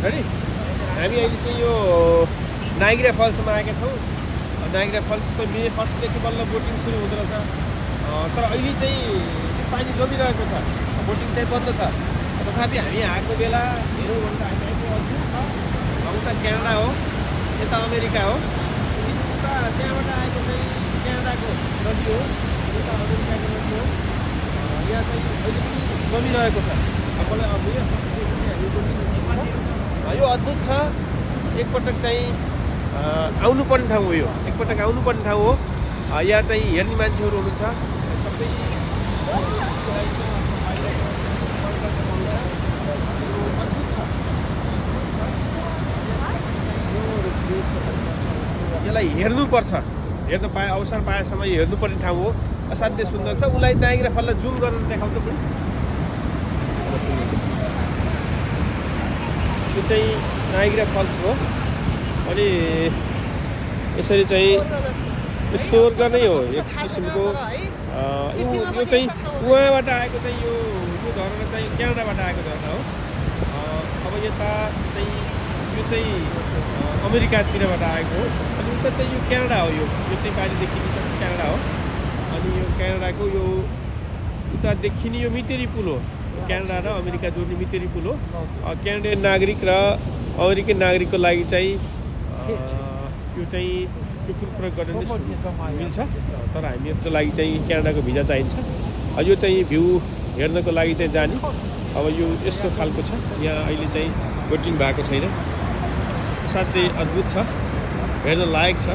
है हामी अहिले चाहिँ यो नाइग्रा फल्समा आएका छौँ नाइग्रा फल्सको मे 1 बल्ल बोटिङ सुरु हुँदो रहेछ तर अहिले चाहिँ पानी जमिरहेको छ बोटिङ चाहिँ बन्द छ तथापि हामी आएको बेला हेरौँ भने हामीको अद्भुत छ उता क्यानाडा हो यता अमेरिका हो उता त्यहाँबाट आएको चाहिँ क्यानाडाको नदी हो यता अमेरिकाको नदी हो यहाँ चाहिँ अहिले पनि जमिरहेको छ यो अद्भुत छ एकपटक चाहिँ आउनुपर्ने ठाउँ हो यो एकपटक आउनुपर्ने ठाउँ हो यहाँ चाहिँ हेर्ने मान्छेहरू हुनुहुन्छ सबै यसलाई हेर्नुपर्छ हेर्न पाए अवसर पाएसम्म हेर्नुपर्ने ठाउँ हो असाध्यै सुन्दर छ उसलाई नाइग्रा फललाई जुम गरेर देखाउँदा पनि यो चाहिँ नाइग्रा फल्स हो अनि यसरी चाहिँ स्वर्ग नै हो एक किसिमको यो चाहिँ उहाँबाट आएको चाहिँ यो झरना चाहिँ क्यानाडाबाट आएको झरना हो अब यता चाहिँ यो चाहिँ अमेरिकातिरबाट आएको हो अनि उता चाहिँ यो क्यानाडा हो यो चाहिँ बाहिर देखिने सब क्यानाडा हो अनि यो क्यानाडाको यो उता देखिने यो मितेरी पुल हो क्यानाडा र अमेरिका जोड्ने मितेरी पुल हो क्यानाडियन नागरिक र अमेरिकन नागरिकको लागि चाहिँ यो चाहिँ यो पुल प्रयोग गर्न मिल्छ तर हामीहरूको लागि चाहिँ क्यानाडाको भिजा चाहिन्छ यो चाहिँ भ्यू हेर्नको लागि चाहिँ जाने अब यो यस्तो खालको छ यहाँ अहिले चाहिँ बोटिङ भएको छैन साथै अद्भुत छ हेर्न लायक छ